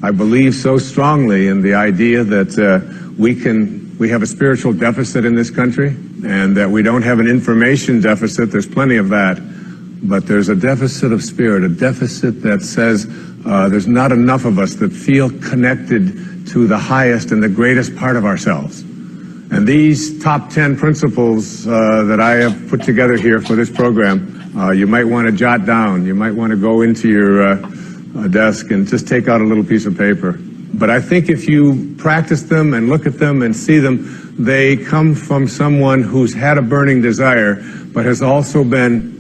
I believe so strongly in the idea that we have a spiritual deficit in this country, and that we don't have an information deficit. There's plenty of that, but there's a deficit of spirit, a deficit that says there's not enough of us that feel connected to the highest and the greatest part of ourselves. And these top 10 principles that I have put together here for this program, you might want to jot down. You might want to go into your desk and just take out a little piece of paper. But I think if you practice them and look at them and see them, they come from someone who's had a burning desire, but has also been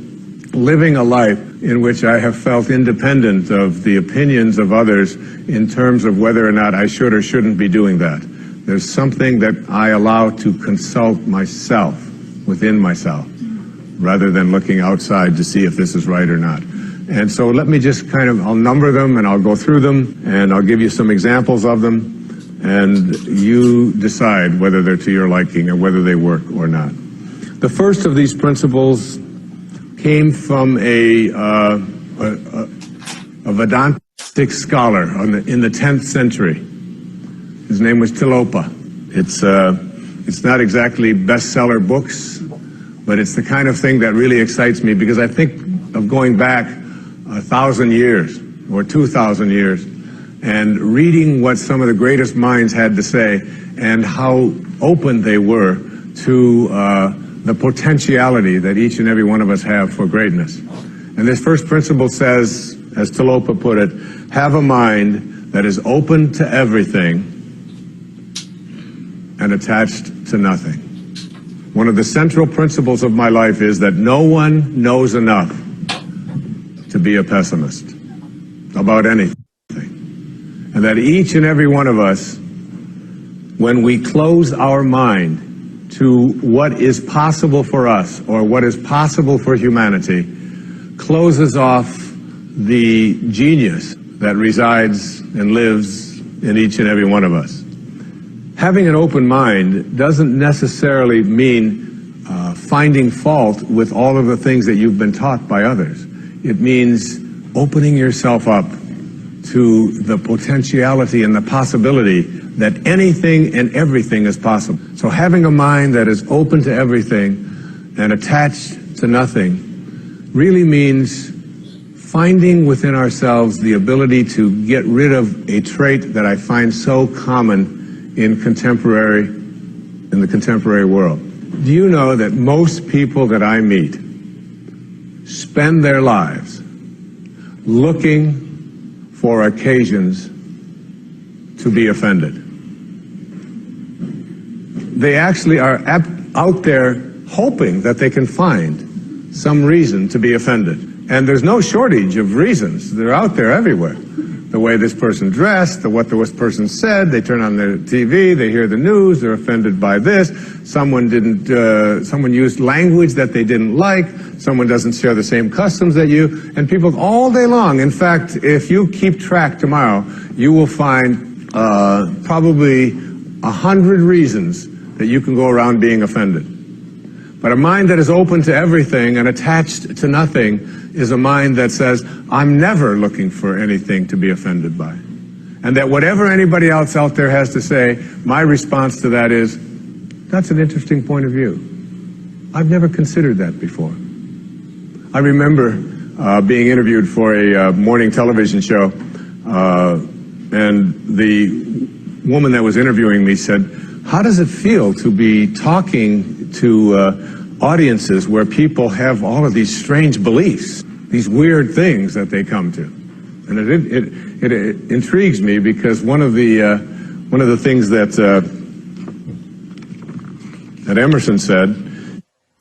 living a life in which I have felt independent of the opinions of others in terms of whether or not I should or shouldn't be doing that. There's something that I allow to consult myself, within myself, rather than looking outside to see if this is right or not. And so let me just I'll number them and I'll go through them and I'll give you some examples of them, and you decide whether they're to your liking or whether they work or not. The first of these principles came from a Vedantic scholar in the 10th century. His name was Tilopa. It's not exactly bestseller books, but it's the kind of thing that really excites me, because I think of going back 1,000 years or 2,000 years and reading what some of the greatest minds had to say and how open they were to the potentiality that each and every one of us have for greatness. And this first principle says, as Tilopa put it, have a mind that is open to everything and attached to nothing. One of the central principles of my life is that no one knows enough to be a pessimist about anything. And that each and every one of us, when we close our mind to what is possible for us or what is possible for humanity, closes off the genius that resides and lives in each and every one of us. Having an open mind doesn't necessarily mean finding fault with all of the things that you've been taught by others. It means opening yourself up to the potentiality and the possibility that anything and everything is possible. So having a mind that is open to everything and attached to nothing really means finding within ourselves the ability to get rid of a trait that I find so common in the contemporary world. Do you know that most people that I meet spend their lives looking for occasions to be offended? They actually are out there hoping that they can find some reason to be offended. And there's no shortage of reasons. They're out there everywhere. The way this person dressed, what this person said, they turn on their TV, they hear the news, they're offended by this, someone used language that they didn't like, someone doesn't share the same customs that you, and people all day long. In fact, if you keep track tomorrow, you will find probably 100 reasons that you can go around being offended. But a mind that is open to everything and attached to nothing is a mind that says, I'm never looking for anything to be offended by. And that whatever anybody else out there has to say, my response to that is, that's an interesting point of view. I've never considered that before. I remember being interviewed for a morning television show, and the woman that was interviewing me said, how does it feel to be talking to audiences where people have all of these strange beliefs, these weird things that they come to? And it intrigues me, because one of the things that Emerson said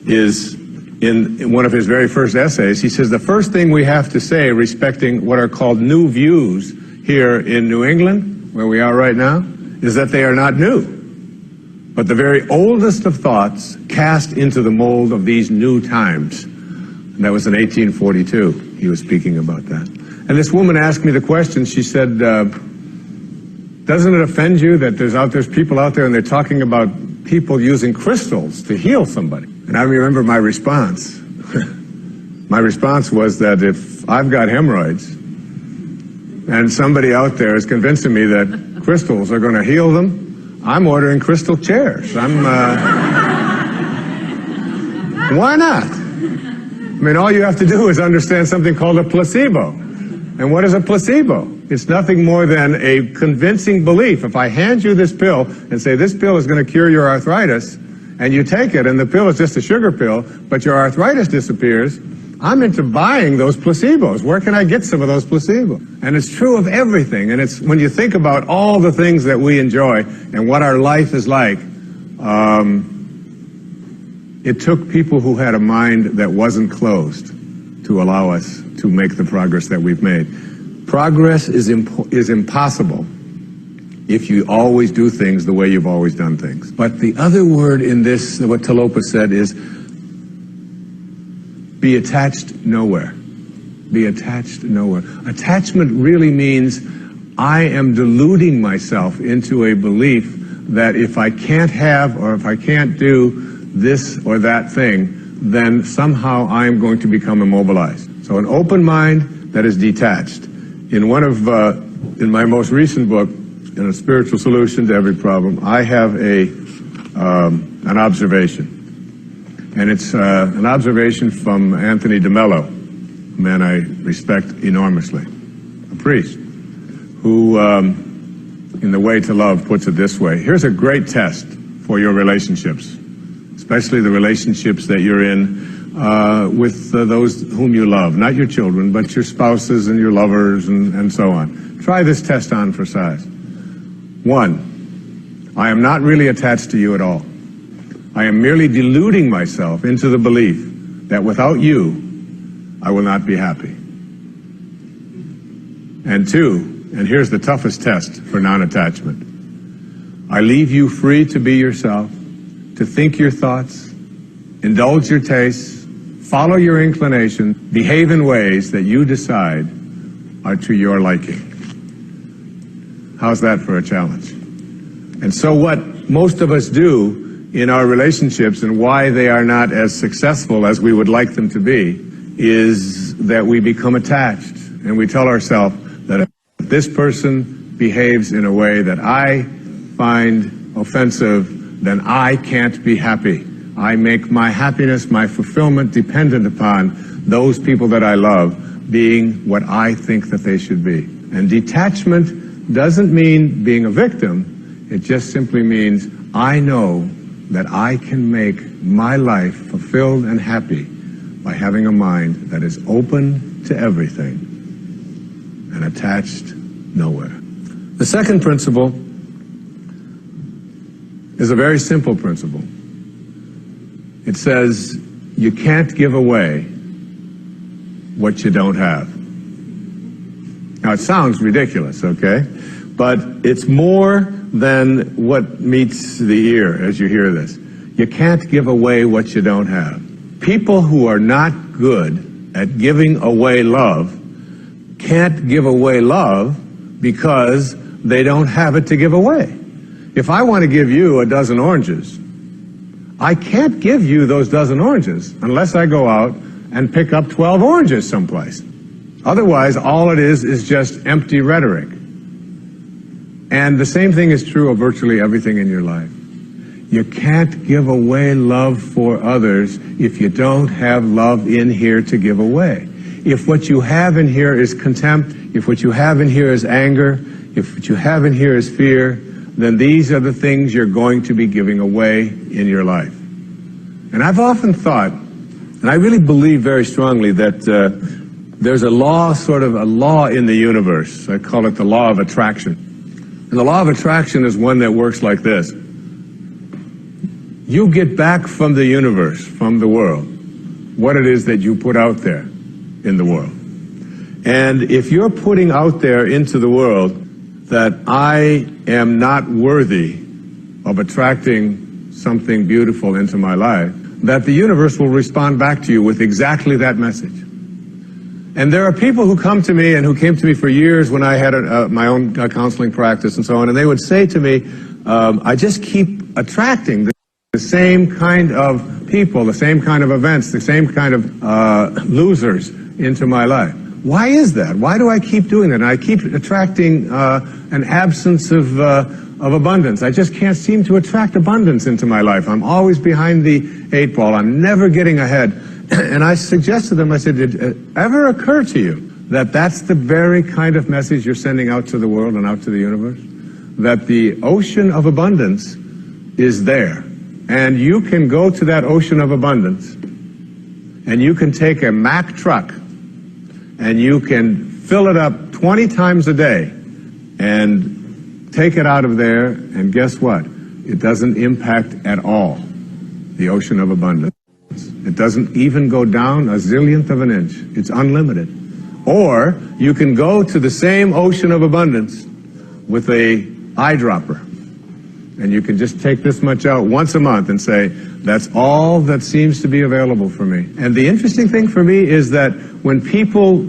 is in one of his very first essays. He says the first thing we have to say respecting what are called new views here in New England, where we are right now, is that they are not new, but the very oldest of thoughts cast into the mold of these new times. And that was in 1842. He was speaking about that. And this woman asked me the question. She said, doesn't it offend you that there's people out there and they're talking about people using crystals to heal somebody? And I remember my response. My response was that if I've got hemorrhoids and somebody out there is convincing me that crystals are going to heal them, I'm ordering crystal chairs. Why not? I mean, all you have to do is understand something called a placebo. And what is a placebo? It's nothing more than a convincing belief. If I hand you this pill and say this pill is going to cure your arthritis, and you take it and the pill is just a sugar pill, but your arthritis disappears, I'm into buying those placebos. Where can I get some of those placebos? And it's true of everything. And it's when you think about all the things that we enjoy and what our life is like, it took people who had a mind that wasn't closed to allow us to make the progress that we've made. Progress is impossible if you always do things the way you've always done things. But the other word in this, what Talopa said, is be attached nowhere. Be attached nowhere. Attachment really means I am deluding myself into a belief that if I can't have or if I can't do this or that thing, then somehow I'm going to become immobilized. So an open mind that is detached. In my most recent book, in A Spiritual Solution to Every Problem, I have an observation. And it's an observation from Anthony DeMello, a man I respect enormously, a priest, who, in The Way to Love, puts it this way. Here's a great test for your relationships, especially the relationships that you're in with those whom you love, not your children, but your spouses and your lovers and so on. Try this test on for size. 1, I am not really attached to you at all. I am merely deluding myself into the belief that without you, I will not be happy. And 2, and here's the toughest test for non-attachment. I leave you free to be yourself, to think your thoughts, indulge your tastes, follow your inclination, behave in ways that you decide are to your liking. How's that for a challenge? And so what most of us do in our relationships and why they are not as successful as we would like them to be is that we become attached and we tell ourselves that if this person behaves in a way that I find offensive, then I can't be happy. I make my happiness, my fulfillment dependent upon those people that I love being what I think that they should be. And detachment doesn't mean being a victim. It just simply means I know that I can make my life fulfilled and happy by having a mind that is open to everything and attached nowhere. The second principle is a very simple principle. It says you can't give away what you don't have. Now it sounds ridiculous, okay? But it's more than what meets the ear as you hear this. You can't give away what you don't have. People who are not good at giving away love can't give away love because they don't have it to give away. If I want to give you a dozen oranges, I can't give you those dozen oranges unless I go out and pick up 12 oranges someplace. Otherwise, all it is just empty rhetoric. And the same thing is true of virtually everything in your life. You can't give away love for others if you don't have love in here to give away. If what you have in here is contempt, if what you have in here is anger, if what you have in here is fear, then these are the things you're going to be giving away in your life. And I've often thought, and I really believe very strongly that there's a law, sort of a law in the universe. I call it the law of attraction. And the law of attraction is one that works like this. You get back from the universe, from the world, what it is that you put out there in the world. And if you're putting out there into the world that I am not worthy of attracting something beautiful into my life, that the universe will respond back to you with exactly that message. And there are people who come to me and who came to me for years when I had my own counseling practice and so on, and they would say to me, I just keep attracting the same kind of people, the same kind of events, the same kind of losers into my life. why is that? Why do I keep doing that? And I keep attracting an absence of abundance. I just can't seem to attract abundance into my life. I'm always behind the 8 ball. I'm never getting ahead. And I suggested to them, I said, did it ever occur to you that that's the very kind of message you're sending out to the world and out to the universe? That the ocean of abundance is there. And you can go to that ocean of abundance, and you can take a Mack truck, and you can fill it up 20 times a day, and take it out of there, and guess what? It doesn't impact at all the ocean of abundance. It doesn't even go down a zillionth of an inch. It's unlimited. Or you can go to the same ocean of abundance with a eyedropper, and you can just take this much out once a month and say, that's all that seems to be available for me. And the interesting thing for me is that when people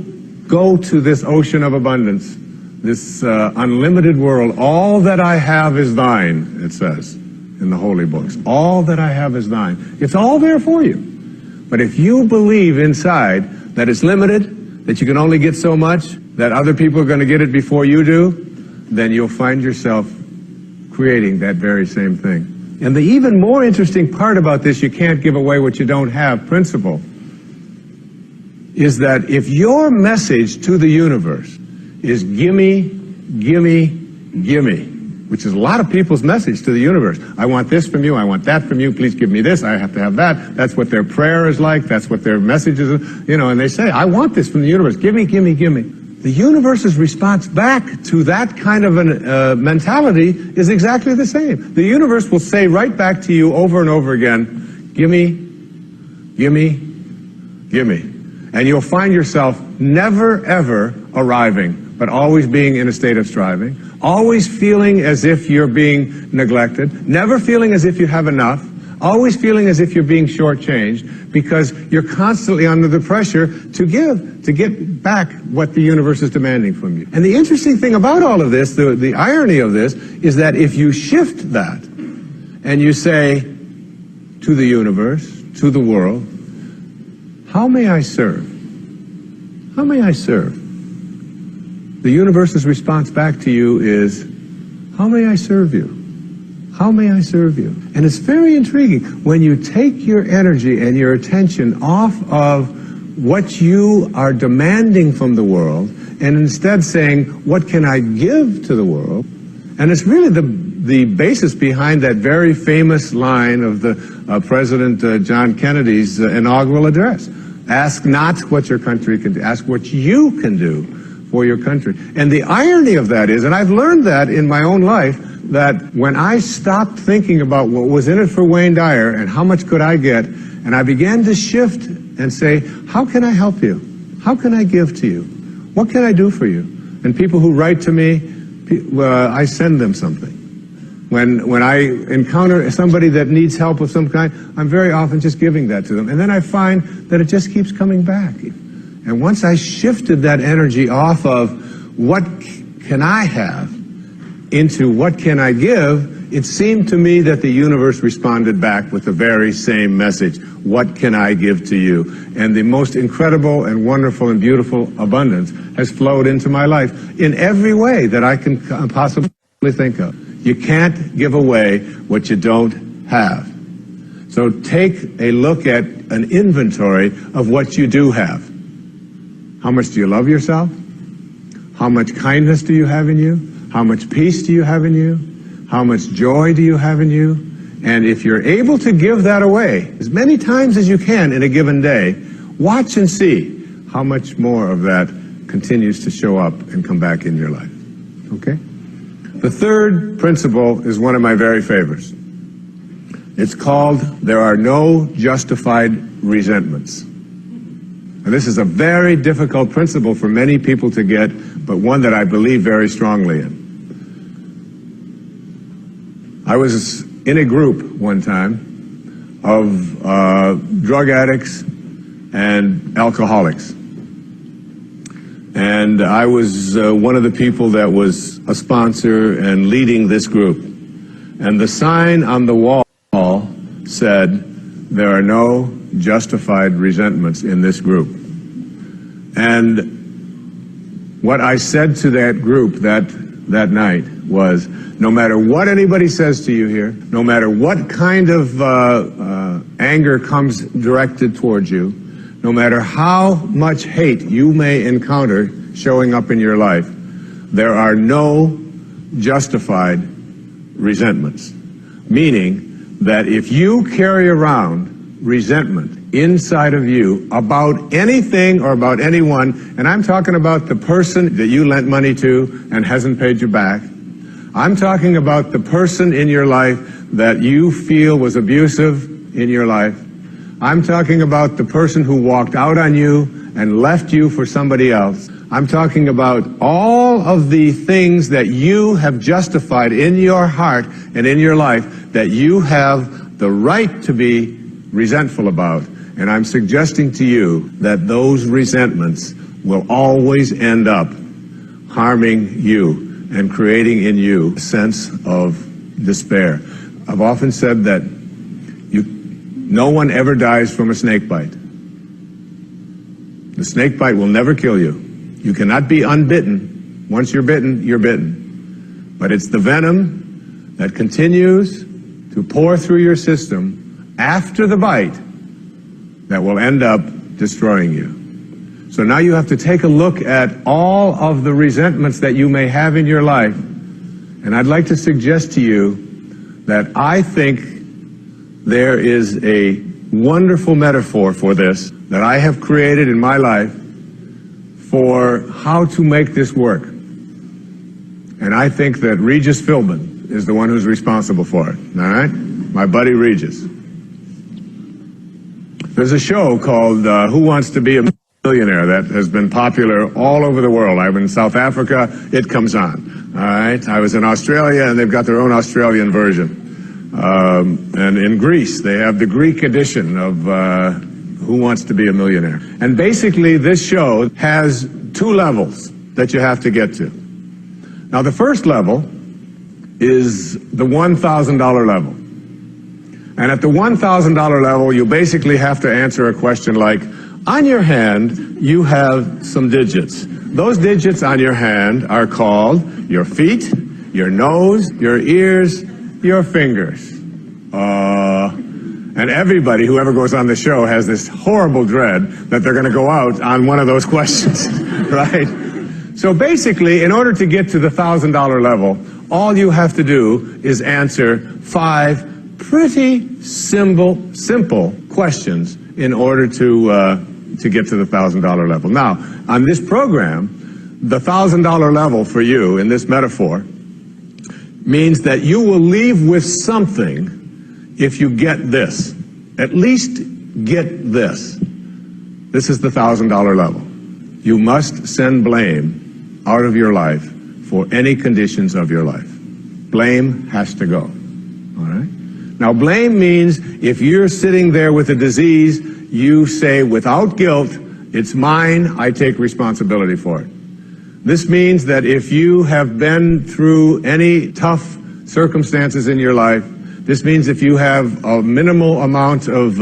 go to this ocean of abundance, this unlimited world, all that I have is thine, it says in the holy books. All that I have is thine. It's all there for you. But if you believe inside that it's limited, that you can only get so much, that other people are going to get it before you do, then you'll find yourself creating that very same thing. And the even more interesting part about this, you can't give away what you don't have principle, is that if your message to the universe is gimme, gimme, gimme, which is a lot of people's message to the universe. I want this from you, I want that from you, please give me this, I have to have that. That's what their prayer is like, that's what their message is, you know, and they say, I want this from the universe, gimme, gimme, gimme. The universe's response back to that kind of a mentality is exactly the same. The universe will say right back to you over and over again, gimme, gimme, gimme. And you'll find yourself never ever arriving, but always being in a state of striving, always feeling as if you're being neglected, never feeling as if you have enough, always feeling as if you're being shortchanged, because you're constantly under the pressure to give, to get back what the universe is demanding from you. And the interesting thing about all of this, the irony of this, is that if you shift that and you say to the universe, to the world, how may I serve? How may I serve? The universe's response back to you is, how may I serve you? How may I serve you? And it's very intriguing. When you take your energy and your attention off of what you are demanding from the world, and instead saying, what can I give to the world? And it's really the basis behind that very famous line of the President John Kennedy's inaugural address. Ask not what your country can do, ask what you can do for your country. And the irony of that is, and I've learned that in my own life, that when I stopped thinking about what was in it for Wayne Dyer and how much could I get, and I began to shift and say, how can I help you? How can I give to you? What can I do for you? And people who write to me, I send them something. When I encounter somebody that needs help of some kind, I'm very often just giving that to them. And then I find that it just keeps coming back. And once I shifted that energy off of what can I have into what can I give, it seemed to me that the universe responded back with the very same message. What can I give to you? And the most incredible and wonderful and beautiful abundance has flowed into my life in every way that I can possibly think of. You can't give away what you don't have. So take a look at an inventory of what you do have. How much do you love yourself? How much kindness do you have in you? How much peace do you have in you? How much joy do you have in you? And if you're able to give that away as many times as you can in a given day, watch and see how much more of that continues to show up and come back in your life. Okay? The third principle is one of my very favorites. It's called, there are no justified resentments. And this is a very difficult principle for many people to get, but one that I believe very strongly in. I was in a group one time of drug addicts and alcoholics. And I was one of the people that was a sponsor and leading this group. And the sign on the wall said, there are no justified resentments in this group. And what I said to that group that night was, no matter what anybody says to you here, no matter what kind of anger comes directed towards you, no matter how much hate you may encounter showing up in your life, there are no justified resentments. Meaning that if you carry around resentment inside of you about anything or about anyone, and I'm talking about the person that you lent money to and hasn't paid you back, I'm talking about the person in your life that you feel was abusive in your life, I'm talking about the person who walked out on you and left you for somebody else, I'm talking about all of the things that you have justified in your heart and in your life that you have the right to be resentful about. And I'm suggesting to you that those resentments will always end up harming you and creating in you a sense of despair. I've often said that no one ever dies from a snake bite. The snake bite will never kill you. You cannot be unbitten. Once you're bitten, you're bitten. But it's the venom that continues to pour through your system after the bite that will end up destroying you. So now you have to take a look at all of the resentments that you may have in your life. And I'd like to suggest to you that I think there is a wonderful metaphor for this that I have created in my life for how to make this work. And I think that Regis Philbin is the one who's responsible for it, all right? My buddy Regis. There's a show called Who Wants to Be a Millionaire that has been popular all over the world. I was in South Africa, it comes on, all right? I was in Australia, and they've got their own Australian version. And in Greece, they have the Greek edition of Who Wants to Be a Millionaire. And basically, this show has two levels that you have to get to. Now, the first level is the $1,000 level. And at the $1,000 level, you basically have to answer a question like, on your hand, you have some digits. Those digits on your hand are called your feet, your nose, your ears, your fingers. And everybody who ever goes on the show has this horrible dread that they're going to go out on one of those questions, right? So basically, in order to get to the $1,000 level, all you have to do is answer 5 pretty simple questions in order to get to the $1,000 level. Now, on this program, the $1,000 level for you in this metaphor means that you will leave with something if you get this. At least get this. This is the $1,000 level. You must send blame out of your life for any conditions of your life. Blame has to go. All right? Now, blame means if you're sitting there with a disease, you say without guilt, it's mine, I take responsibility for it. This means that if you have been through any tough circumstances in your life, this means if you have a minimal amount of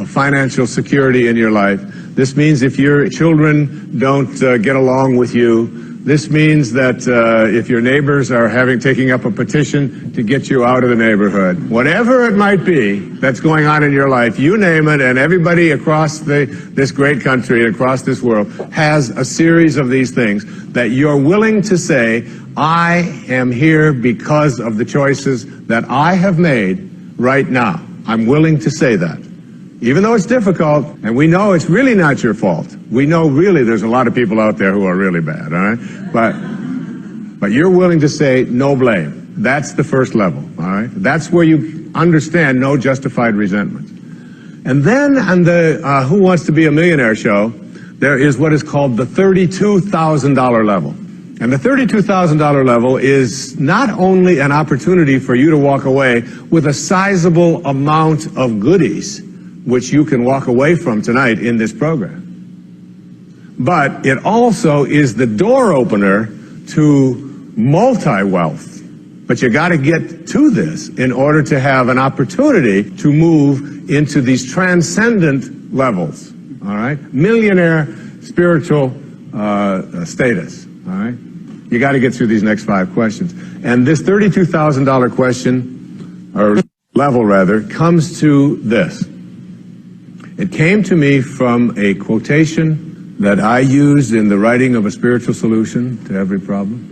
financial security in your life, this means if your children don't get along with you, this means that if your neighbors are taking up a petition to get you out of the neighborhood, whatever it might be that's going on in your life, you name it, and everybody across this great country and across this world has a series of these things that you're willing to say, I am here because of the choices that I have made right now. I'm willing to say that. Even though it's difficult, and we know it's really not your fault. We know really there's a lot of people out there who are really bad, all right? But you're willing to say no blame. That's the first level, all right? That's where you understand no justified resentment. And then on the Who Wants to Be a Millionaire show, there is what is called the $32,000 level. And the $32,000 level is not only an opportunity for you to walk away with a sizable amount of goodies, which you can walk away from tonight in this program, but it also is the door opener to multi-wealth. But you got to get to this in order to have an opportunity to move into these transcendent levels, all right? Millionaire spiritual status. all right? You got to get through these next 5 questions. And this $32,000 question, or level rather, comes to this. It came to me from a quotation that I used in the writing of A Spiritual Solution to Every Problem.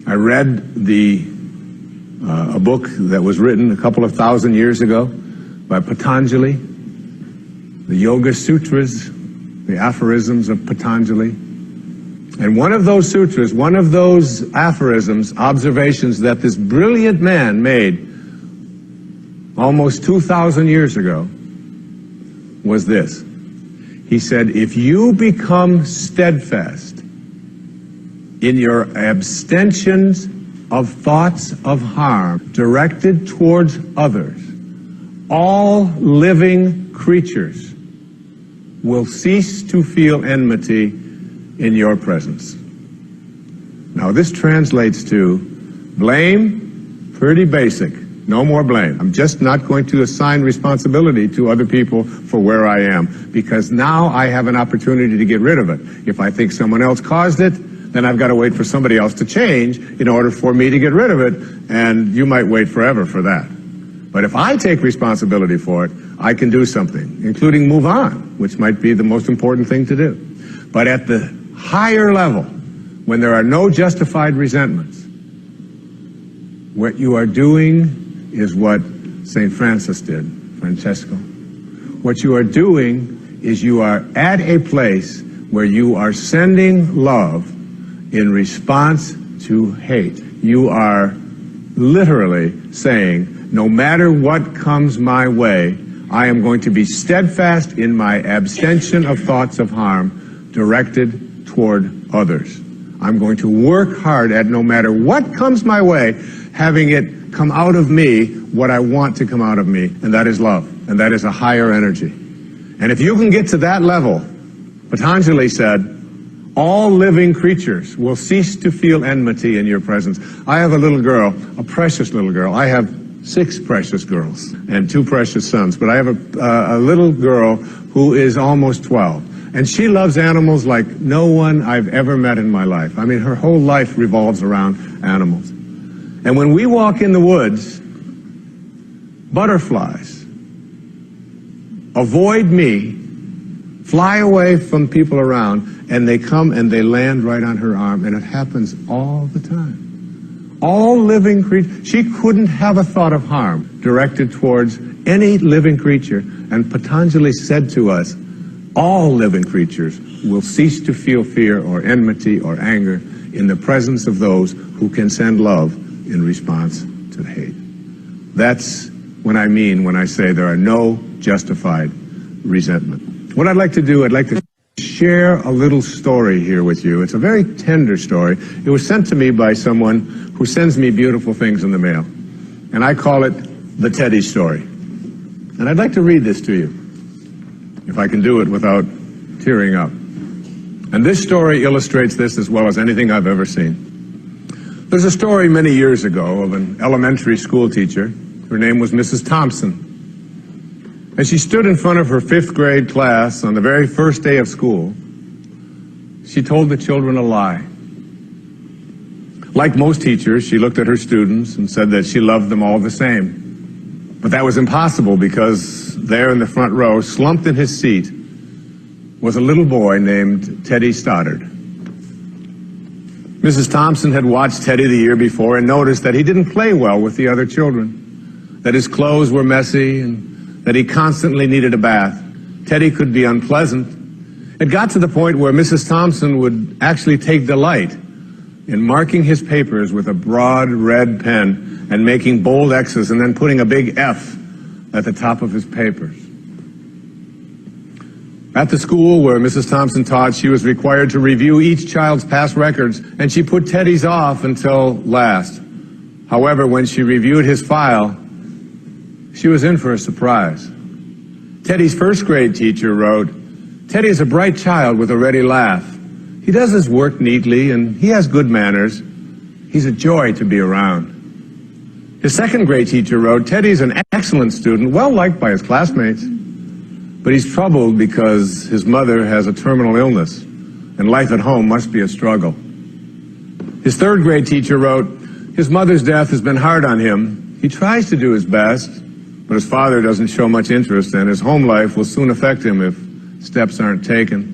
I read a book that was written a couple of thousand years ago by Patanjali, the Yoga Sutras, the aphorisms of Patanjali. And one of those sutras, one of those aphorisms, observations that this brilliant man made almost 2,000 years ago was this. He said, if you become steadfast in your abstentions of thoughts of harm directed towards others, all living creatures will cease to feel enmity in your presence. Now this translates to blame, pretty basic. No more blame. I'm just not going to assign responsibility to other people for where I am, because now I have an opportunity to get rid of it. If I think someone else caused it, then I've got to wait for somebody else to change in order for me to get rid of it, and you might wait forever for that. But if I take responsibility for it, I can do something, including move on, which might be the most important thing to do. But at the higher level, when there are no justified resentments, what you are doing is what St. Francis did, Francesco. What you are doing is you are at a place where you are sending love in response to hate. You are literally saying, no matter what comes my way, I am going to be steadfast in my abstention of thoughts of harm directed toward others. I'm going to work hard at, no matter what comes my way, having it come out of me what I want to come out of me, and that is love, and that is a higher energy. And if you can get to that level, Patanjali said, all living creatures will cease to feel enmity in your presence. I have a little girl, a precious little girl. I have 6 precious girls and 2 precious sons, but I have a little girl who is almost 12. And she loves animals like no one I've ever met in my life. I mean, her whole life revolves around animals. And when we walk in the woods, butterflies avoid me, fly away from people around, and they come and they land right on her arm, and it happens all the time. All living creatures, she couldn't have a thought of harm directed towards any living creature. And Patanjali said to us, all living creatures will cease to feel fear or enmity or anger in the presence of those who can send love in response to hate. That's what I mean when I say there are no justified resentment. What I'd like to do, I'd like to share a little story here with you. It's a very tender story. It was sent to me by someone who sends me beautiful things in the mail. And I call it the Teddy story. And I'd like to read this to you, if I can do it without tearing up. And this story illustrates this as well as anything I've ever seen. There's a story many years ago of an elementary school teacher. Her name was Mrs. Thompson. As she stood in front of her 5th grade class on the very first day of school, she told the children a lie. Like most teachers, she looked at her students and said that she loved them all the same. But that was impossible, because there in the front row, slumped in his seat, was a little boy named Teddy Stoddard. Mrs. Thompson had watched Teddy the year before and noticed that he didn't play well with the other children, that his clothes were messy, and that he constantly needed a bath. Teddy could be unpleasant. It got to the point where Mrs. Thompson would actually take delight in marking his papers with a broad red pen and making bold X's and then putting a big F at the top of his papers. At the school where Mrs. Thompson taught, she was required to review each child's past records, and she put Teddy's off until last. However, when she reviewed his file, she was in for a surprise. Teddy's 1st grade teacher wrote, "Teddy is a bright child with a ready laugh. He does his work neatly and he has good manners. He's a joy to be around." His 2nd grade teacher wrote, "Teddy's an excellent student, well liked by his classmates, but he's troubled because his mother has a terminal illness, and life at home must be a struggle. His third grade teacher wrote, "His mother's death has been hard on him. He tries to do his best, but his father doesn't show much interest, and his home life will soon affect him if steps aren't taken."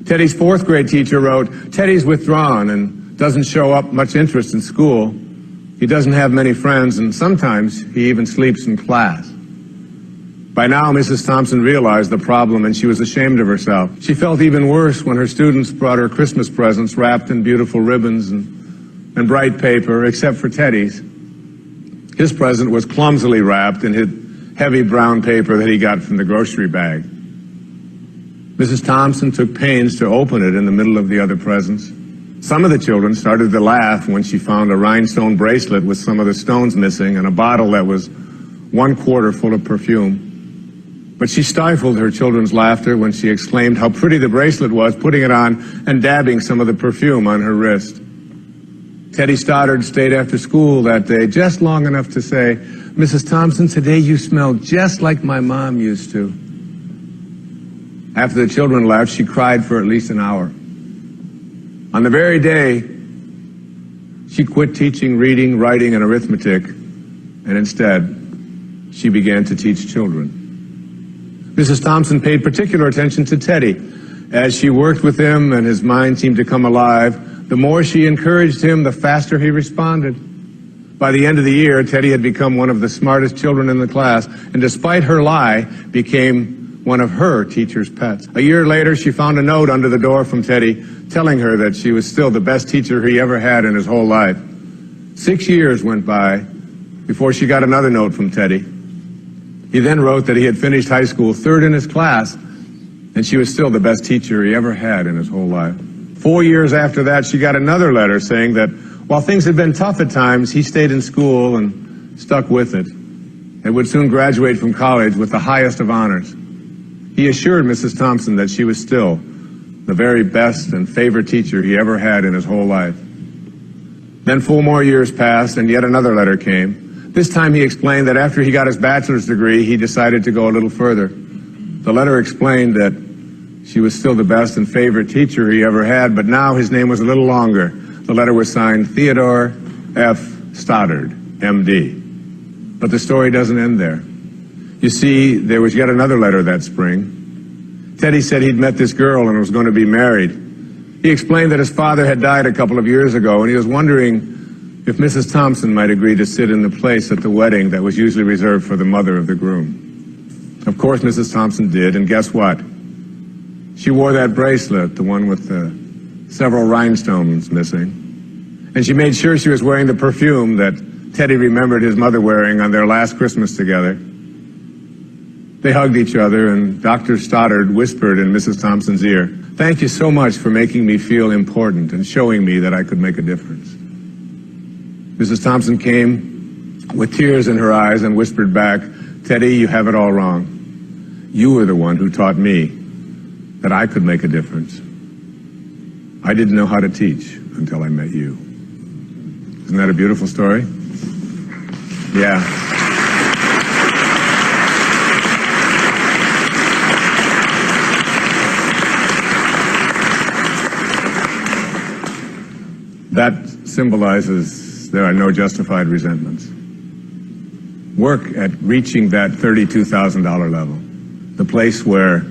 Teddy's fourth grade teacher wrote, "Teddy's withdrawn and doesn't show up much interest in school. He doesn't have many friends, and sometimes he even sleeps in class." By now, Mrs. Thompson realized the problem, and she was ashamed of herself. She felt even worse when her students brought her Christmas presents wrapped in beautiful ribbons and bright paper, except for Teddy's. His present was clumsily wrapped in heavy brown paper that he got from the grocery bag. Mrs. Thompson took pains to open it in the middle of the other presents. Some of the children started to laugh when she found a rhinestone bracelet with some of the stones missing and a bottle that was 1/4 full of perfume. But she stifled her children's laughter when she exclaimed how pretty the bracelet was, putting it on and dabbing some of the perfume on her wrist. Teddy Stoddard stayed after school that day just long enough to say, "Mrs. Thompson, today you smell just like my mom used to." After the children left, she cried for at least an hour. On the very day, she quit teaching reading, writing, and arithmetic, and instead, she began to teach children. Mrs. Thompson paid particular attention to Teddy. As she worked with him and his mind seemed to come alive, the more she encouraged him, the faster he responded. By the end of the year, Teddy had become one of the smartest children in the class, and despite her lie, became one of her teacher's pets. A year later, she found a note under the door from Teddy telling her that she was still the best teacher he ever had in his whole life. 6 years went by before she got another note from Teddy. He then wrote that he had finished high school third in his class, and she was still the best teacher he ever had in his whole life. 4 years after that, she got another letter saying that while things had been tough at times, he stayed in school and stuck with it, and would soon graduate from college with the highest of honors. He assured Mrs. Thompson that she was still the very best and favorite teacher he ever had in his whole life. Then 4 more years passed, and yet another letter came. This time he explained that after he got his bachelor's degree, he decided to go a little further. The letter explained that she was still the best and favorite teacher he ever had, but now his name was a little longer. The letter was signed Theodore F. Stoddard, M.D. But the story doesn't end there. You see, there was yet another letter that spring. Teddy said he'd met this girl and was going to be married. He explained that his father had died a couple of years ago, and he was wondering if Mrs. Thompson might agree to sit in the place at the wedding that was usually reserved for the mother of the groom. Of course, Mrs. Thompson did, and guess what? She wore that bracelet, the one with the several rhinestones missing. And she made sure she was wearing the perfume that Teddy remembered his mother wearing on their last Christmas together. They hugged each other, and Dr. Stoddard whispered in Mrs. Thompson's ear, "Thank you so much for making me feel important and showing me that I could make a difference." Mrs. Thompson came with tears in her eyes and whispered back, "Teddy, you have it all wrong. You were the one who taught me that I could make a difference. I didn't know how to teach until I met you." Isn't that a beautiful story? Yeah. That symbolizes there are no justified resentments. Work at reaching that $32,000 level, the place where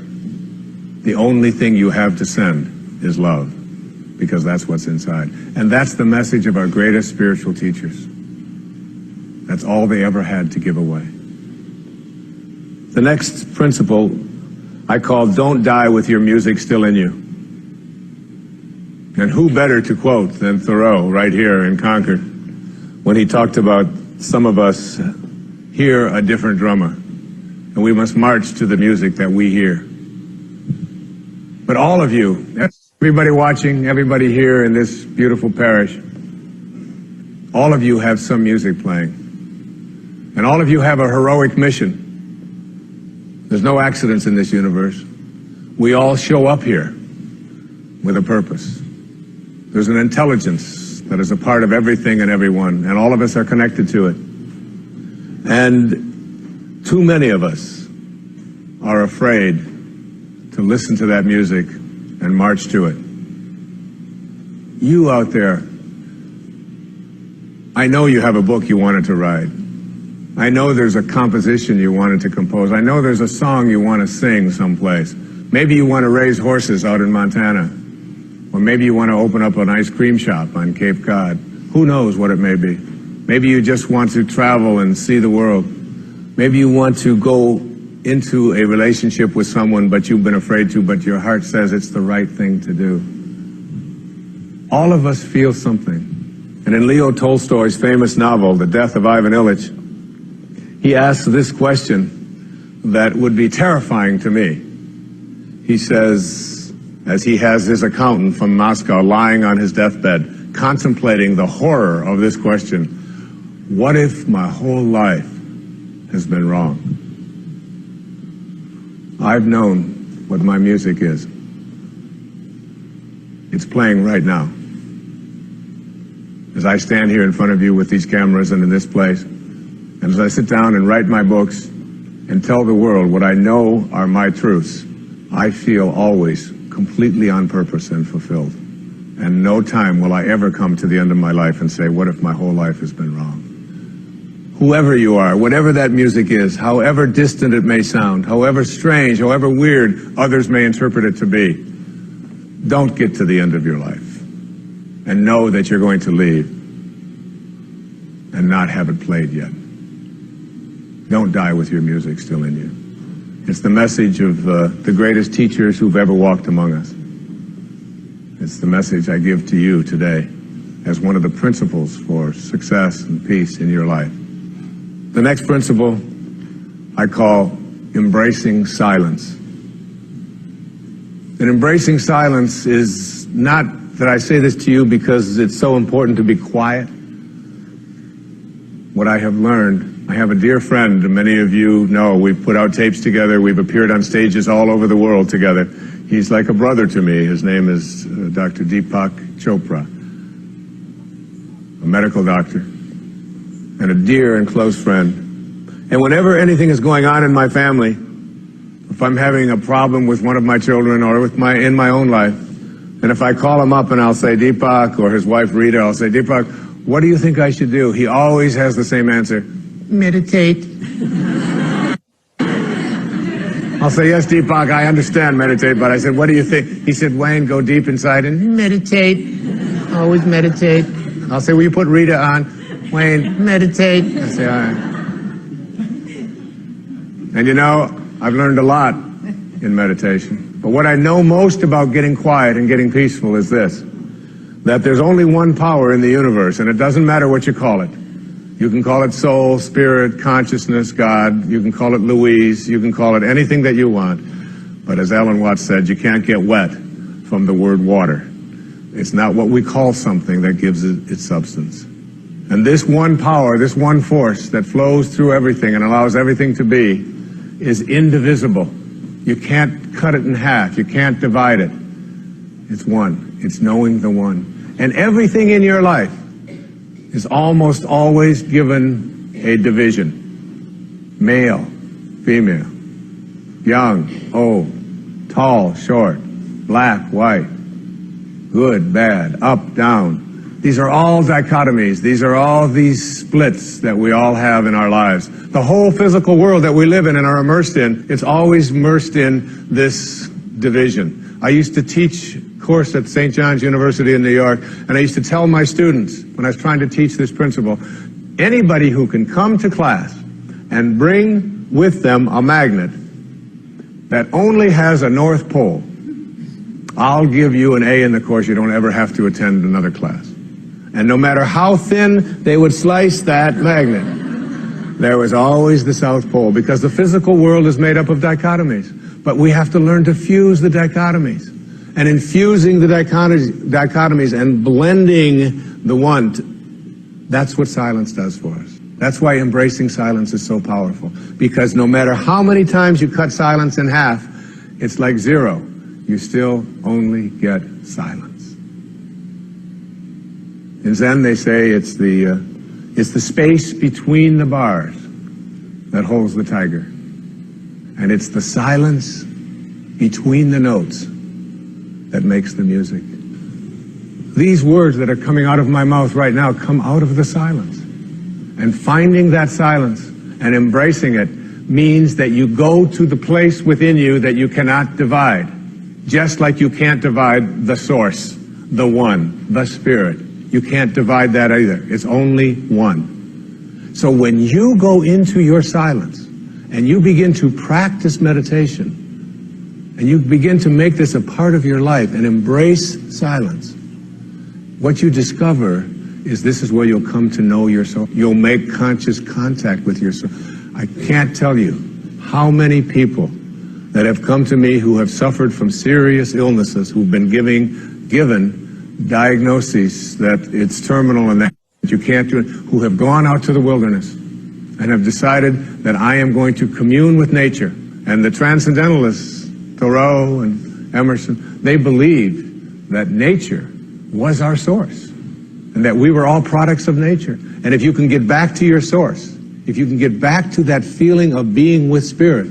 the only thing you have to send is love, because that's what's inside. And that's the message of our greatest spiritual teachers. That's all they ever had to give away. The next principle I call "Don't die with your music still in you." And who better to quote than Thoreau right here in Concord when he talked about some of us hear a different drummer, and we must march to the music that we hear. But all of you, everybody watching, everybody here in this beautiful parish, all of you have some music playing. And all of you have a heroic mission. There's no accidents in this universe. We all show up here with a purpose. There's an intelligence that is a part of everything and everyone, and all of us are connected to it. And too many of us are afraid to listen to that music and march to it. You out there, I know you have a book you wanted to write. I know there's a composition you wanted to compose. I know there's a song you want to sing someplace. Maybe you want to raise horses out in Montana. Or maybe you want to open up an ice cream shop on Cape Cod. Who knows what it may be. Maybe you just want to travel and see the world. Maybe you want to go into a relationship with someone but you've been afraid to, but your heart says it's the right thing to do. All of us feel something. And in Leo Tolstoy's famous novel, The Death of Ivan Ilyich, he asks this question that would be terrifying to me. He says, as he has his accountant from Moscow lying on his deathbed, contemplating the horror of this question, what if my whole life has been wrong? I've known what my music is. It's playing right now. As I stand here in front of you with these cameras and in this place, and as I sit down and write my books and tell the world what I know are my truths, I feel always completely on purpose and fulfilled. And no time will I ever come to the end of my life and say, what if my whole life has been wrong? Whoever you are, whatever that music is, however distant it may sound, however strange, however weird others may interpret it to be, don't get to the end of your life and know that you're going to leave and not have it played yet. Don't die with your music still in you. It's the message of the greatest teachers who've ever walked among us. It's the message I give to you today as one of the principles for success and peace in your life. The next principle I call embracing silence. And embracing silence is not that I say this to you because it's so important to be quiet. What I have learned, I have a dear friend, and many of you know, we've put out tapes together, we've appeared on stages all over the world together. He's like a brother to me. His name is Dr. Deepak Chopra, a medical doctor, and a dear and close friend. And whenever anything is going on in my family, if I'm having a problem with one of my children or with in my own life, and if I call him up and I'll say, Deepak, or his wife Rita, I'll say, Deepak, what do you think I should do? He always has the same answer, meditate. I'll say, yes, Deepak, I understand meditate, but I said, what do you think? He said, Wayne, go deep inside and meditate. Always meditate. I'll say, will you put Rita on? Wayne, meditate. I say, all right. And you know, I've learned a lot in meditation. But what I know most about getting quiet and getting peaceful is this, that there's only one power in the universe, and it doesn't matter what you call it. You can call it soul, spirit, consciousness, God. You can call it Louise. You can call it anything that you want. But as Alan Watts said, you can't get wet from the word water. It's not what we call something that gives it its substance. And this one power, this one force that flows through everything and allows everything to be, is indivisible. You can't cut it in half. You can't divide it. It's one. It's knowing the one. And everything in your life is almost always given a division. Male, female, young, old, tall, short, black, white, good, bad, up, down. These are all dichotomies. These are all these splits that we all have in our lives. The whole physical world that we live in and are immersed in, it's always immersed in this division. I used to teach a course at St. John's University in New York, and I used to tell my students, when I was trying to teach this principle, anybody who can come to class and bring with them a magnet that only has a North Pole, I'll give you an A in the course. You don't ever have to attend another class. And no matter how thin they would slice that magnet, there was always the South Pole, because the physical world is made up of dichotomies. But we have to learn to fuse the dichotomies. And in fusing the dichotomies and blending the one, that's what silence does for us. That's why embracing silence is so powerful. Because no matter how many times you cut silence in half, it's like zero. You still only get silence. In Zen, they say it's the space between the bars that holds the tiger. And it's the silence between the notes that makes the music. These words that are coming out of my mouth right now come out of the silence. And finding that silence and embracing it means that you go to the place within you that you cannot divide. Just like you can't divide the source, the one, the spirit. You can't divide that either. It's only one. So when you go into your silence and you begin to practice meditation, and you begin to make this a part of your life and embrace silence, what you discover is this is where you'll come to know your soul. You'll make conscious contact with your soul. I can't tell you how many people that have come to me who have suffered from serious illnesses, who've been given diagnoses that it's terminal and that you can't do it, who have gone out to the wilderness and have decided that I am going to commune with nature. And the transcendentalists, Thoreau and Emerson, they believed that nature was our source and that we were all products of nature. And if you can get back to your source, if you can get back to that feeling of being with spirit,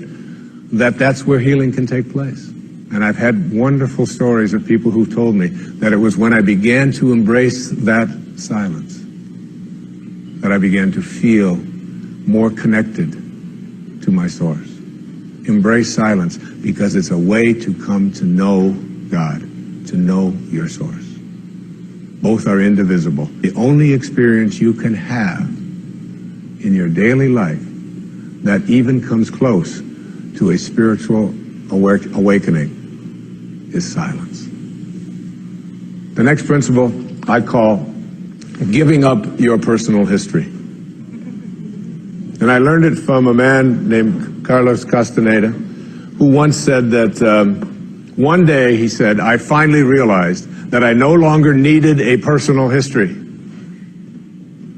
that's where healing can take place. And I've had wonderful stories of people who've told me that it was when I began to embrace that silence that I began to feel more connected to my source. Embrace silence because it's a way to come to know God, to know your source. Both are indivisible. The only experience you can have in your daily life that even comes close to a spiritual awakening is silence. The next principle I call giving up your personal history. And I learned it from a man named Carlos Castaneda, who once said that one day, he said, I finally realized that I no longer needed a personal history.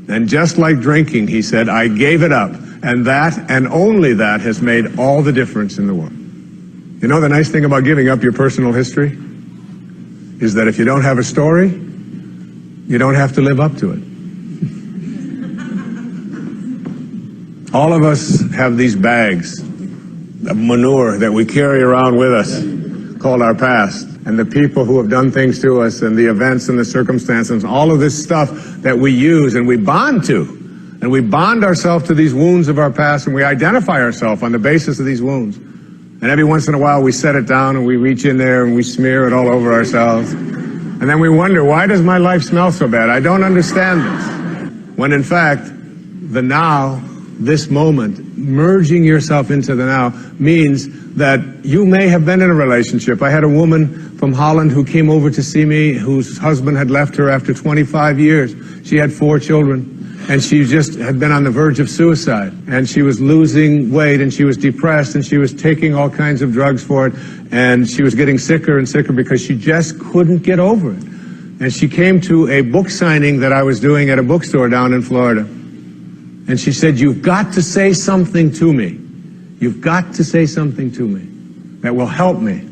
And just like drinking, he said, I gave it up. And that, and only that, has made all the difference in the world. You know, the nice thing about giving up your personal history is that if you don't have a story, you don't have to live up to it. All of us have these bags of manure that we carry around with us called our past, and the people who have done things to us, and the events and the circumstances, all of this stuff that we use and we bond to. And we bond ourselves to these wounds of our past, and we identify ourselves on the basis of these wounds. And every once in a while we set it down and we reach in there and we smear it all over ourselves. And then we wonder, why does my life smell so bad? I don't understand this. When in fact, the now, this moment, merging yourself into the now, means that you may have been in a relationship. I had a woman from Holland who came over to see me whose husband had left her after 25 years. She had 4 children. And she just had been on the verge of suicide. And she was losing weight, and she was depressed, and she was taking all kinds of drugs for it. And she was getting sicker and sicker because she just couldn't get over it. And she came to a book signing that I was doing at a bookstore down in Florida. And she said, you've got to say something to me. You've got to say something to me that will help me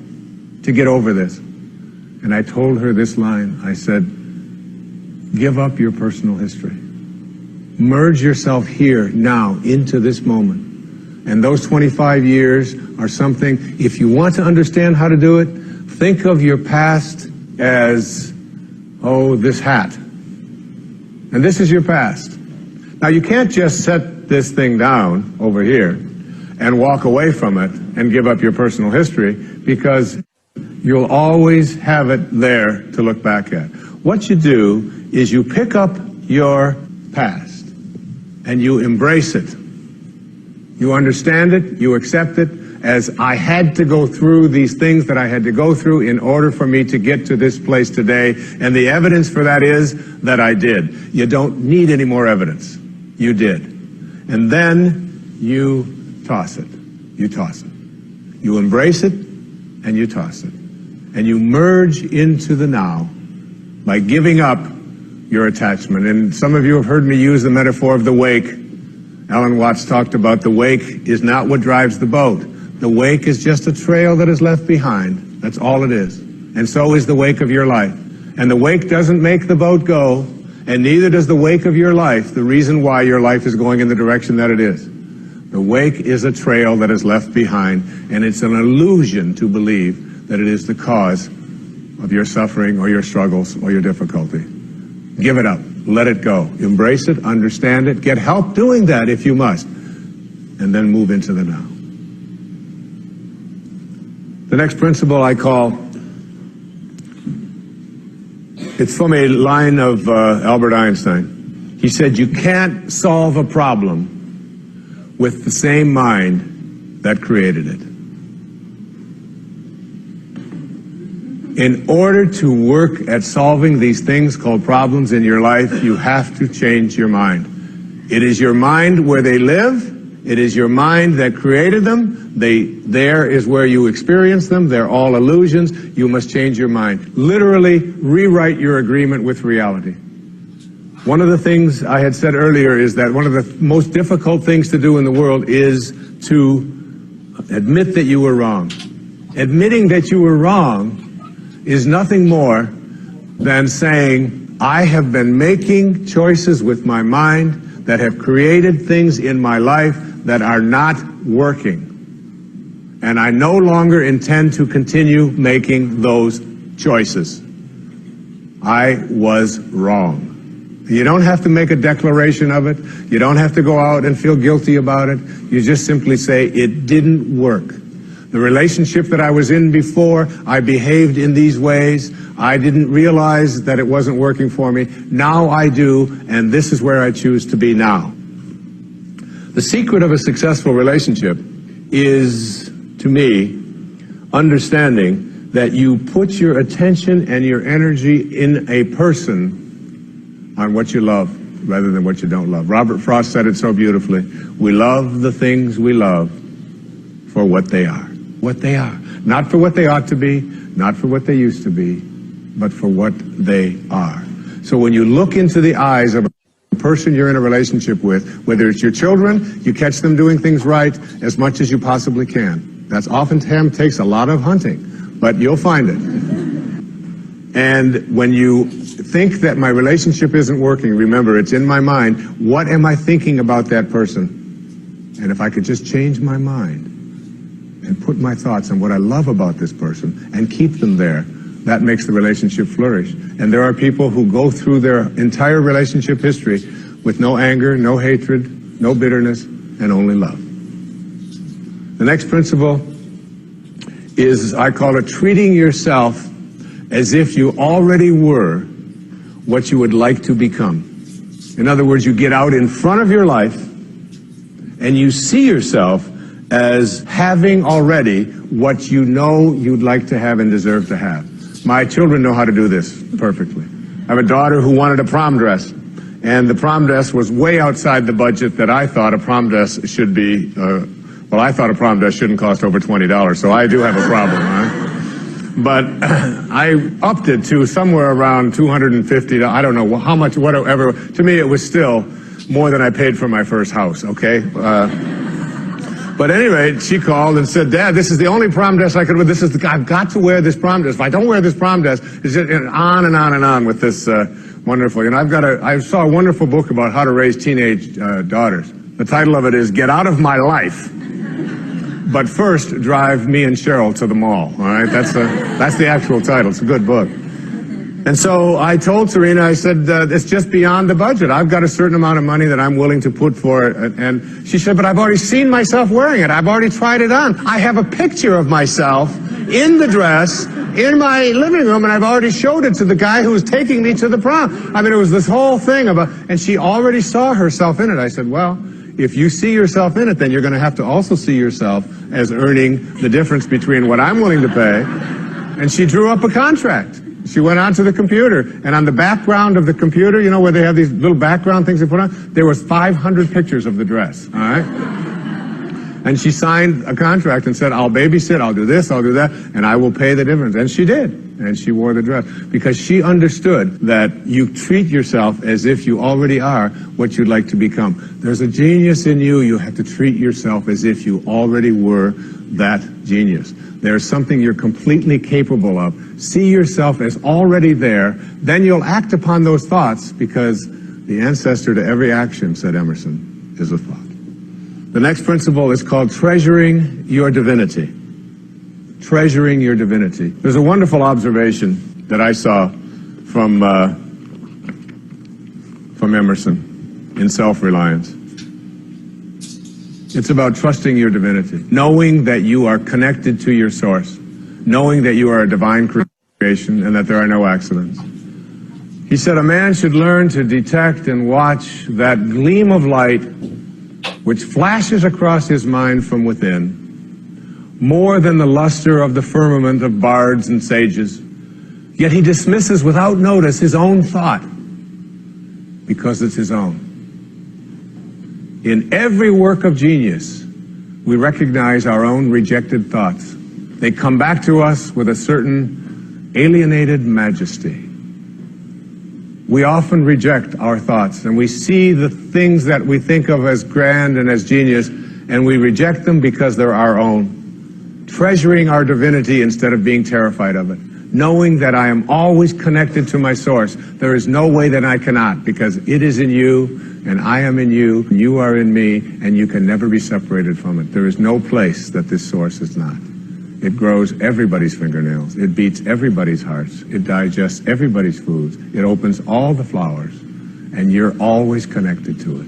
to get over this. And I told her this line. I said, give up your personal history. Merge yourself here, now, into this moment. And those 25 years are something, if you want to understand how to do it, think of your past as, oh, this hat. And this is your past. Now, you can't just set this thing down over here and walk away from it and give up your personal history, because you'll always have it there to look back at. What you do is you pick up your past and you embrace it. You understand it, you accept it as I had to go through these things that I had to go through in order for me to get to this place today, and the evidence for that is that I did. You don't need any more evidence. You did. And then you toss it. You toss it. You embrace it and you toss it. And you merge into the now by giving up your attachment. And some of you have heard me use the metaphor of the wake. Alan Watts talked about the wake is not what drives the boat. The wake is just a trail that is left behind. That's all it is. And so is the wake of your life. And the wake doesn't make the boat go, and neither does the wake of your life the reason why your life is going in the direction that it is. The wake is a trail that is left behind, and it's an illusion to believe that it is the cause of your suffering or your struggles or your difficulty. Give it up. Let it go. Embrace it. Understand it. Get help doing that if you must. And then move into the now. The next principle I call, it's from a line of Albert Einstein. He said, you can't solve a problem with the same mind that created it. In order to work at solving these things called problems in your life, you have to change your mind. It is your mind where they live. It is your mind that created them. There is where you experience them. They're all illusions. You must change your mind. Literally rewrite your agreement with reality. One of the things I had said earlier is that one of the most difficult things to do in the world is to admit that you were wrong. Admitting that you were wrong is nothing more than saying, I have been making choices with my mind that have created things in my life that are not working. And I no longer intend to continue making those choices. I was wrong. You don't have to make a declaration of it. You don't have to go out and feel guilty about it. You just simply say, it didn't work. The relationship that I was in before, I behaved in these ways. I didn't realize that it wasn't working for me. Now I do, and this is where I choose to be now. The secret of a successful relationship is, to me, understanding that you put your attention and your energy in a person on what you love rather than what you don't love. Robert Frost said it so beautifully. We love the things we love for what they are. What they are. Not for what they ought to be, not for what they used to be, but for what they are. So when you look into the eyes of a person you're in a relationship with, whether it's your children, you catch them doing things right as much as you possibly can. That's oftentimes takes a lot of hunting, but you'll find it. And when you think that my relationship isn't working, remember, it's in my mind. What am I thinking about that person? And if I could just change my mind and put my thoughts on what I love about this person and keep them there, that makes the relationship flourish. And there are people who go through their entire relationship history with no anger, no hatred, no bitterness, and only love. The next principle is, I call it treating yourself as if you already were what you would like to become. In other words, you get out in front of your life and you see yourself as having already what you know you'd like to have and deserve to have. My children know how to do this perfectly. I have a daughter who wanted a prom dress, and the prom dress was way outside the budget that I thought a prom dress should be. Well, I thought a prom dress shouldn't cost over $20, so I do have a problem, right? But I upped it to somewhere around $250. I don't know how much, whatever. To me, it was still more than I paid for my first house, okay? But at any rate, she called and said, Dad, this is the only prom dress I could wear. I've got to wear this prom dress. If I don't wear this prom dress, it's just on and on and on with this wonderful. You know, I saw a wonderful book about how to raise teenage daughters. The title of it is Get Out of My Life, but first drive me and Cheryl to the mall. All right, that's the actual title. It's a good book. And so I told Serena, I said, it's just beyond the budget. I've got a certain amount of money that I'm willing to put for it. And she said, but I've already seen myself wearing it. I've already tried it on. I have a picture of myself in the dress in my living room, and I've already showed it to the guy who was taking me to the prom. I mean, it was this whole thing about, and she already saw herself in it. I said, well, if you see yourself in it, then you're going to have to also see yourself as earning the difference between what I'm willing to pay. And she drew up a contract. She went onto the computer, and on the background of the computer, you know, where they have these little background things they put on, there was 500 pictures of the dress, all right? And she signed a contract and said, I'll babysit, I'll do this, I'll do that, and I will pay the difference. And she did, and she wore the dress, because she understood that you treat yourself as if you already are what you'd like to become. There's a genius in you. You have to treat yourself as if you already were that genius. There's something you're completely capable of. See yourself as already there. Then you'll act upon those thoughts, because the ancestor to every action, said Emerson, is a thought. The next principle is called treasuring your divinity. Treasuring your divinity. There's a wonderful observation that I saw from Emerson in Self-Reliance. It's about trusting your divinity, knowing that you are connected to your source, knowing that you are a divine creation and that there are no accidents. He said a man should learn to detect and watch that gleam of light which flashes across his mind from within, more than the luster of the firmament of bards and sages. Yet he dismisses without notice his own thought, because it's his own. In every work of genius, we recognize our own rejected thoughts. They come back to us with a certain alienated majesty. We often reject our thoughts, and we see the things that we think of as grand and as genius, and we reject them because they're our own. Treasuring our divinity instead of being terrified of it. Knowing that I am always connected to my source. There is no way that I cannot, because it is in you, and I am in you, you are in me, and you can never be separated from it. There is no place that this source is not. It grows everybody's fingernails. It beats everybody's hearts. It digests everybody's foods. It opens all the flowers, and you're always connected to it.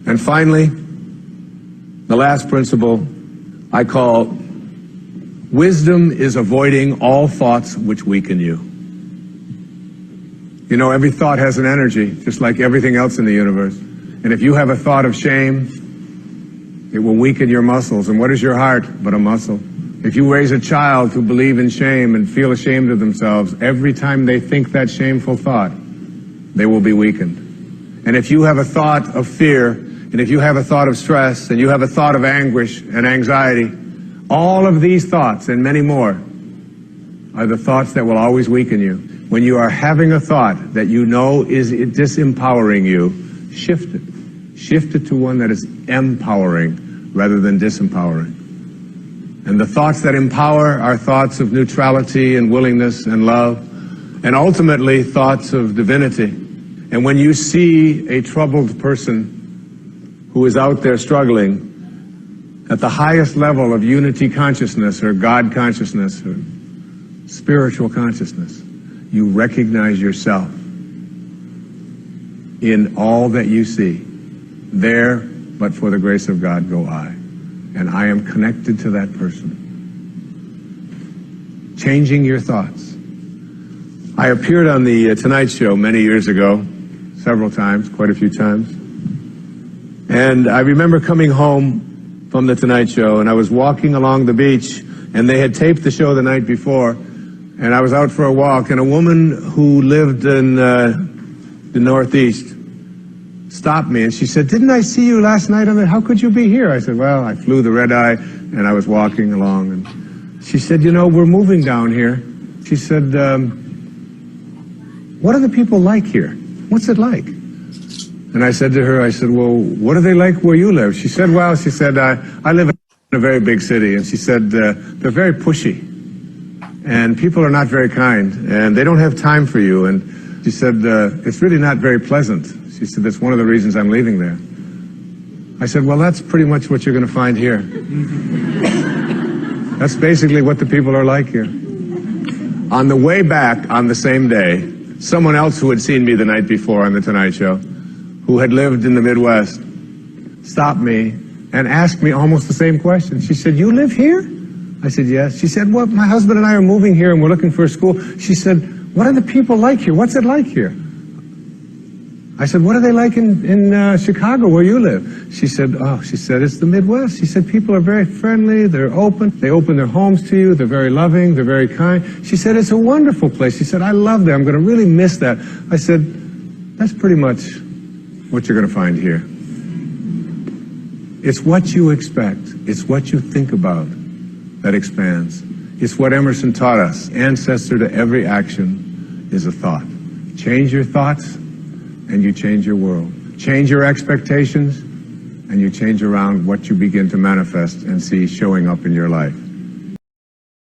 And finally, the last principle I call wisdom is avoiding all thoughts which weaken you. You know, every thought has an energy, just like everything else in the universe. And if you have a thought of shame, it will weaken your muscles. And what is your heart but a muscle? If you raise a child who believe in shame and feel ashamed of themselves, every time they think that shameful thought, they will be weakened. And if you have a thought of fear, and if you have a thought of stress, and you have a thought of anguish and anxiety, all of these thoughts and many more are the thoughts that will always weaken you. When you are having a thought that you know is disempowering you, shift it. Shift it to one that is empowering rather than disempowering. And the thoughts that empower are thoughts of neutrality and willingness and love, and ultimately thoughts of divinity. And when you see a troubled person who is out there struggling, at the highest level of unity consciousness or God consciousness or spiritual consciousness, you recognize yourself in all that you see. There, but for the grace of God, go I. And I am connected to that person. Changing your thoughts. I appeared on the Tonight Show many years ago, several times, quite a few times. And I remember coming home from the Tonight Show, and I was walking along the beach, and they had taped the show the night before, and I was out for a walk, and a woman who lived in the Northeast stopped me, and she said, "Didn't I see you last night on the, how could you be here?" I said, "Well, I flew the red eye, and I was walking along." And she said, "You know, we're moving down here." She said, "What are the people like here? What's it like?" And I said to her, I said, "Well, what are they like where you live?" She said, "Well," she said, I live in a very big city." And she said, "They're very pushy. And people are not very kind. And they don't have time for you." And she said, "It's really not very pleasant." She said, "That's one of the reasons I'm leaving there." I said, "Well, that's pretty much what you're going to find here." That's basically what the people are like here. On the way back on the same day, someone else who had seen me the night before on the Tonight Show, who had lived in the Midwest, stopped me and asked me almost the same question. She said, "You live here?" I said, "Yes." She said, "Well, my husband and I are moving here and we're looking for a school." She said, "What are the people like here? What's it like here?" I said, "What are they like in Chicago where you live?" She said, "It's the Midwest." She said, "People are very friendly, they're open, they open their homes to you, they're very loving, they're very kind." She said, "It's a wonderful place." She said, "I love that, I'm going to really miss that." I said, "That's pretty much what you're going to find here." It's what you expect, it's what you think about that expands. It's what Emerson taught us. Ancestor to every action is a thought. Change your thoughts, and you change your world. Change your expectations, and you change around what you begin to manifest and see showing up in your life.